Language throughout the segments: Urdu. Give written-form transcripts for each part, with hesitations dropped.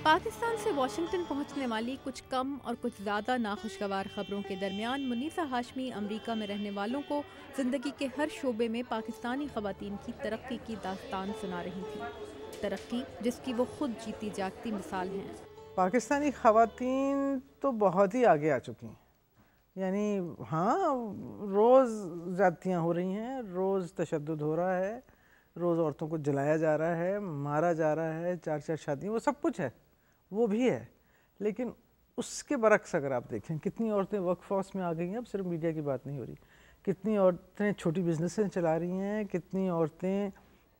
پاکستان سے واشنگٹن پہنچنے والی کچھ کم اور کچھ زیادہ ناخوشگوار خبروں کے درمیان منیسہ ہاشمی امریکہ میں رہنے والوں کو زندگی کے ہر شعبے میں پاکستانی خواتین کی ترقی کی داستان سنا رہی تھیں، ترقی جس کی وہ خود جیتی جاگتی مثال ہیں۔ پاکستانی خواتین تو بہت ہی آگے آ چکی ہیں، یعنی ہاں روز زیادتیاں ہو رہی ہیں، روز تشدد ہو رہا ہے، روز عورتوں کو جلایا جا رہا ہے، مارا جا رہا ہے، چار چار شادیاں، وہ سب کچھ ہے، وہ بھی ہے، لیکن اس کے برعکس اگر آپ دیکھیں کتنی عورتیں ورک فورس میں آ گئی ہیں، اب صرف میڈیا کی بات نہیں ہو رہی، کتنی عورتیں چھوٹی بزنسیں چلا رہی ہیں، کتنی عورتیں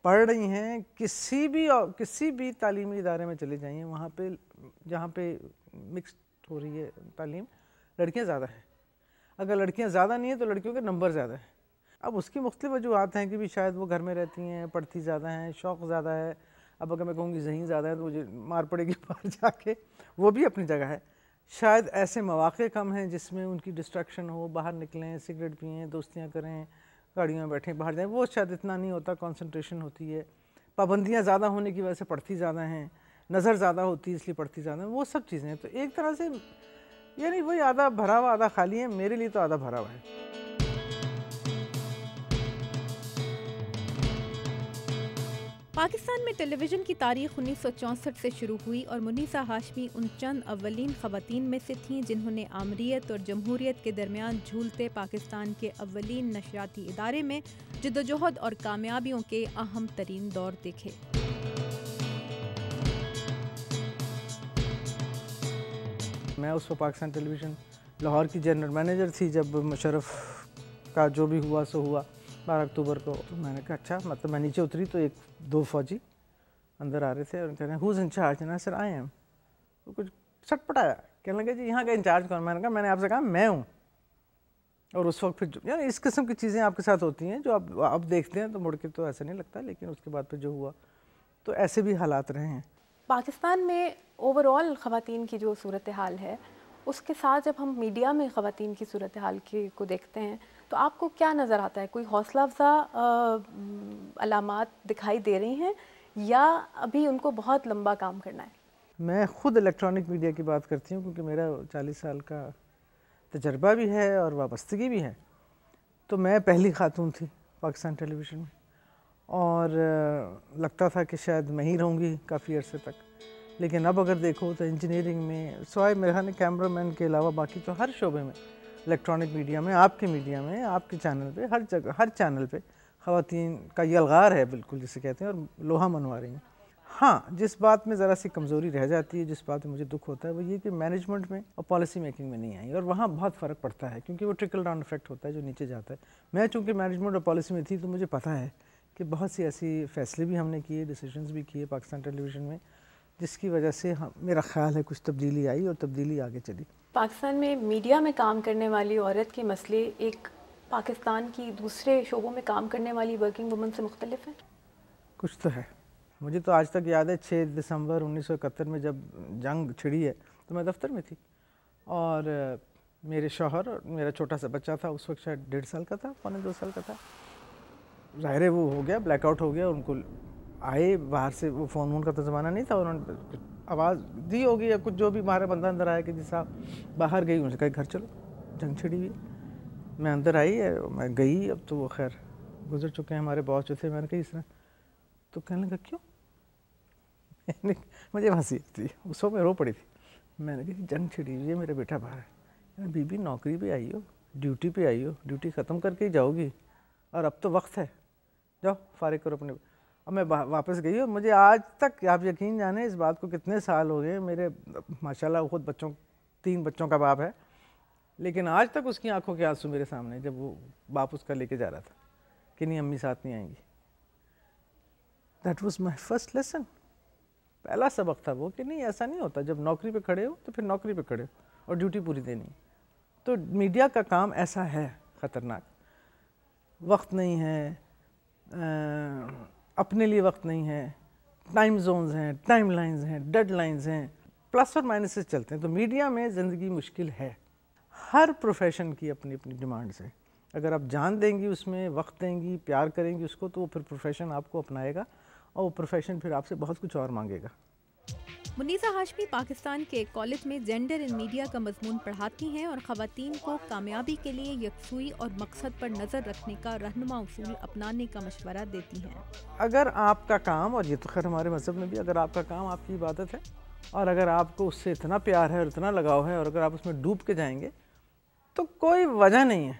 پڑھ رہی ہیں، کسی بھی تعلیمی ادارے میں چلے جائیں وہاں پہ جہاں پہ مکسڈ ہو رہی ہے تعلیم، لڑکیاں زیادہ ہیں، اگر لڑکیاں زیادہ نہیں ہیں تو لڑکیوں کے نمبر زیادہ ہیں۔ اب اس کی مختلف وجوہات ہیں کہ بھی شاید وہ گھر میں رہتی ہیں، پڑھتی زیادہ ہیں، شوق زیادہ ہے، اب اگر میں کہوں گی ذہین زیادہ ہے تو مجھے مار پڑے گی باہر جا کے، وہ بھی اپنی جگہ ہے، شاید ایسے مواقع کم ہیں جس میں ان کی ڈسٹریکشن ہو، باہر نکلیں، سگریٹ پئیں، دوستیاں کریں، گاڑیوں میں بیٹھیں، باہر جائیں، وہ شاید اتنا نہیں ہوتا، کنسنٹریشن ہوتی ہے، پابندیاں زیادہ ہونے کی وجہ سے پڑھتی زیادہ ہیں، نظر زیادہ ہوتی ہے اس لیے پڑھتی زیادہ ہیں، وہ سب چیزیں ہیں، تو ایک طرح سے یعنی وہی آدھا بھرا ہوا آدھا خالی ہے، میرے لیے تو آدھا بھرا ہوا ہے۔ پاکستان میں ٹیلی ویژن کی تاریخ 1964 سے شروع ہوئی اور منیسہ ہاشمی ان چند اولین خواتین میں سے تھیں جنہوں نے آمریت اور جمہوریت کے درمیان جھولتے پاکستان کے اولین نشریاتی ادارے میں جدوجہد اور کامیابیوں کے اہم ترین دور دیکھے۔ میں اس وقت پاکستان ٹیلی ویژن لاہور کی جنرل مینیجر تھی جب مشرف کا جو بھی ہوا سو ہوا 12 اکتوبر کو، تو میں نے کہا اچھا، مطلب میں نیچے اتری تو دو فوجی اندر آ رہے تھے اور کہہ رہے ہیں ہوز ان چارج، نا سر آئی ایم، تو کچھ سٹ پٹایا، کہنے لگے جی یہاں کا انچارج کون؟ میں نے کہا میں نے آپ سے کہا میں ہوں، اور اس وقت پھر یعنی اس قسم کی چیزیں آپ کے ساتھ ہوتی ہیں جو آپ دیکھتے ہیں تو مڑ کے تو ایسا نہیں لگتا، لیکن اس کے بعد پھر جو ہوا تو ایسے بھی حالات رہے ہیں۔ پاکستان میں اوور آل خواتین کی جو صورتحال ہے اس کے ساتھ جب ہم میڈیا میں خواتین کی صورتحال کو دیکھتے ہیں تو آپ کو کیا نظر آتا ہے؟ کوئی حوصلہ افزا علامات دکھائی دے رہی ہیں یا ابھی ان کو بہت لمبا کام کرنا ہے؟ میں خود الیکٹرانک میڈیا کی بات کرتی ہوں کیونکہ میرا 40 سال کا تجربہ بھی ہے اور وابستگی بھی ہے، تو میں پہلی خاتون تھی پاکستان ٹیلی ویژن میں، اور لگتا تھا کہ شاید میں ہی رہوں گی کافی عرصے تک، لیکن اب اگر دیکھو تو انجینئرنگ میں سوائے میرے خیال کیمرہ مین کے علاوہ باقی تو ہر شعبے میں، الیکٹرانک میڈیا میں، آپ کے میڈیا میں، آپ کے چینل پہ، ہر جگہ ہر چینل پہ خواتین کا یلغار ہے بالکل جسے کہتے ہیں، اور لوہا منوا رہی ہیں۔ ہاں جس بات میں ذرا سی کمزوری رہ جاتی ہے، جس بات میں مجھے دکھ ہوتا ہے وہ یہ کہ مینجمنٹ میں اور پالیسی میکنگ میں نہیں آئی، اور وہاں بہت فرق پڑتا ہے کیونکہ وہ ٹرکل ڈاؤن افیکٹ ہوتا ہے جو نیچے جاتا ہے۔ میں چونکہ مینجمنٹ اور پالیسی میں تھی تو مجھے پتہ ہے کہ بہت سی ایسی فیصلے بھی ہم نے کیے، ڈیسیجنز بھی کیے پاکستان ٹیلی ویژن میں، جس کی وجہ سے میرا خیال ہے کچھ تبدیلی آئی اور تبدیلی آگے چلی۔ پاکستان میں میڈیا میں کام کرنے والی عورت کے مسئلے ایک پاکستان کی دوسرے شعبوں میں کام کرنے والی ورکنگ وومن سے مختلف ہیں؟ کچھ تو ہے، مجھے تو آج تک یاد ہے 6 دسمبر 1971 میں جب جنگ چھڑی ہے تو میں دفتر میں تھی، اور میرے شوہر اور میرا چھوٹا سا بچہ تھا، اس وقت شاید 1.5 سال کا تھا، پونے 2 سال کا تھا، ظاہر ہے وہ ہو گیا، بلیک آؤٹ ہو گیا، ان کو آئے باہر سے، وہ فون وون کا تو زمانہ نہیں تھا، انہوں نے آواز دی ہوگی یا کچھ جو بھی ہمارا بندہ اندر آیا کہ جی صاحب باہر گئی، انہوں نے کہا گھر چلو جنگ چھڑی ہوئی۔ میں اندر آئی ہے، میں گئی، اب تو وہ خیر گزر چکے ہیں ہمارے باس جو تھے، میں نے کہا اس طرح، تو کہنے لگا کیوں؟ مجھے ہنسی آتی، اس وقت میں رو پڑی تھی، میں نے کہا جنگ چھڑی ہوئی ہے، میرا بیٹا باہر ہے، بی بی نوکری پہ آئی ہو، ڈیوٹی پہ آئی ہو، ڈیوٹی ختم کر کے ہی جاؤ گی، اور اب تو وقت ہے، جاؤ فارغ کرو اپنے۔ اب میں واپس گئی اور مجھے آج تک، آپ یقین جانیں اس بات کو کتنے سال ہو گئے، میرے ماشاءاللہ خود 3 بچوں کا باپ ہے، لیکن آج تک اس کی آنکھوں کے آنسو میرے سامنے جب وہ باپ اس کا لے کے جا رہا تھا کہ نہیں امی ساتھ نہیں آئیں گی۔ That was my first lesson، پہلا سبق تھا وہ کہ نہیں ایسا نہیں ہوتا، جب نوکری پہ کھڑے ہو تو پھر نوکری پہ کھڑے ہو اور ڈیوٹی پوری دینی۔ تو میڈیا کا کام ایسا ہے خطرناک، وقت نہیں ہے، اپنے لیے وقت نہیں ہے، ٹائم زونز ہیں، ٹائم لائنز ہیں، ڈیڈ لائنز ہیں، پلس اور مائنسز چلتے ہیں، تو میڈیا میں زندگی مشکل ہے، ہر پروفیشن کی اپنی اپنی ڈیمانڈز ہیں، اگر آپ جان دیں گی اس میں، وقت دیں گی، پیار کریں گی اس کو، تو وہ پھر پروفیشن آپ کو اپنائے گا، اور وہ پروفیشن پھر آپ سے بہت کچھ اور مانگے گا۔ منیزہ ہاشمی پاکستان کے ایک کالج میں جینڈر ان میڈیا کا مضمون پڑھاتی ہیں اور خواتین کو کامیابی کے لیے یکسوئی اور مقصد پر نظر رکھنے کا رہنما اصول اپنانے کا مشورہ دیتی ہیں۔ اگر آپ کا کام، اور یہ تو خیر ہمارے مذہب میں بھی، اگر آپ کا کام آپ کی عبادت ہے اور اگر آپ کو اس سے اتنا پیار ہے اور اتنا لگاؤ ہے اور اگر آپ اس میں ڈوب کے جائیں گے تو کوئی وجہ نہیں ہے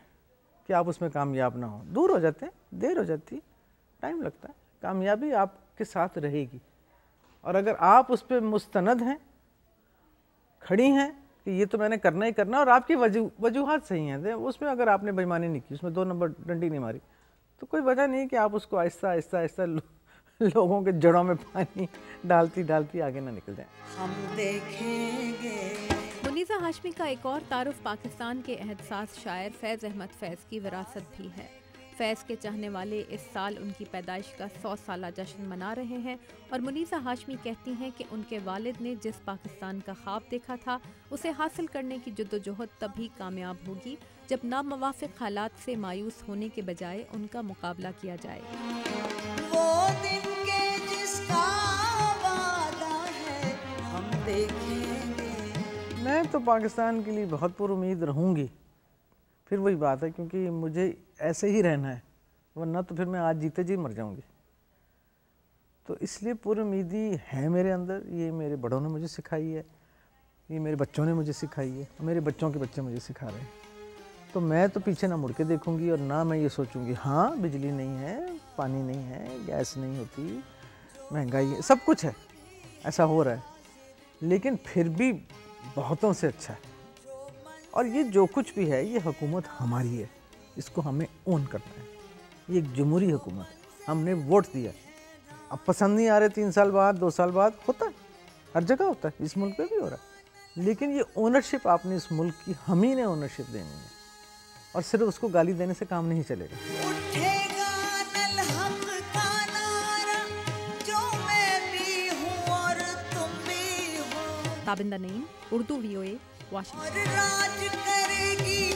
کہ آپ اس میں کامیاب نہ ہوں۔ دور ہو جاتے ہیں، دیر ہو جاتی ہے، ٹائم لگتا ہے، کامیابی آپ کے ساتھ رہے گی۔ اور اگر آپ اس پہ مستند ہیں، کھڑی ہیں کہ یہ تو میں نے کرنا ہی کرنا، اور آپ کی وجوہات صحیح ہیں، اس میں اگر آپ نے بےایمانی نہیں کی، اس میں 2 نمبر ڈنڈی نہیں ماری، تو کوئی وجہ نہیں کہ آپ اس کو آہستہ آہستہ آہستہ لوگوں کے جڑوں میں پانی ڈالتی ڈالتی آگے نہ نکل جائیں۔ ہم دیکھیں گے۔ منیزہ ہاشمی کا ایک اور تعارف پاکستان کے احساس شاعر فیض احمد فیض کی وراثت بھی ہے۔ فیض کے چاہنے والے اس سال ان کی پیدائش کا 100 سالہ جشن منا رہے ہیں اور منیزہ ہاشمی کہتی ہیں کہ ان کے والد نے جس پاکستان کا خواب دیکھا تھا اسے حاصل کرنے کی جدوجہد تبھی کامیاب ہوگی جب ناموافق حالات سے مایوس ہونے کے بجائے ان کا مقابلہ کیا جائے۔ وہ دن کے جس کا وعدہ ہے ہم دیکھیں گے۔ میں تو پاکستان کے لیے بہت پر امید رہوں گی، پھر وہی بات ہے، کیونکہ مجھے ایسے ہی رہنا ہے، ورنہ تو پھر میں آج جیتے جی مر جاؤں گی۔ تو اس لیے پر امیدی ہے میرے اندر، یہ میرے بڑوں نے مجھے سکھائی ہے، یہ میرے بچوں نے مجھے سکھائی ہے، میرے بچوں کے بچے مجھے سکھا رہے ہیں۔ تو میں تو پیچھے نہ مڑ کے دیکھوں گی اور نہ میں یہ سوچوں گی ہاں بجلی نہیں ہے، پانی نہیں ہے، گیس نہیں ہوتی، مہنگائی ہے، سب کچھ ہے، ایسا ہو رہا ہے، لیکن پھر بھی بہتوں سے اچھا ہے۔ اور یہ جو کچھ بھی ہے یہ حکومت ہماری ہے، اس کو ہمیں اون کرنا ہے۔ یہ ایک جمہوری حکومت ہے، ہم نے ووٹ دیا، اب پسند نہیں آ رہے 3 سال بعد 2 سال بعد، ہوتا ہے، ہر جگہ ہوتا ہے، اس ملک پہ بھی ہو رہا ہے، لیکن یہ اونرشپ آپ نے اس ملک کی ہم ہی نے اونرشپ دینی ہے، اور صرف اس کو گالی دینے سے کام نہیں چلے گا۔ اٹھے گا الحق کا نعرہ جو میں بھی ہوں اور تم بھی ہو، تابندہ نعیم، اردو VOA، واشنگٹن۔ اور راج کرے گی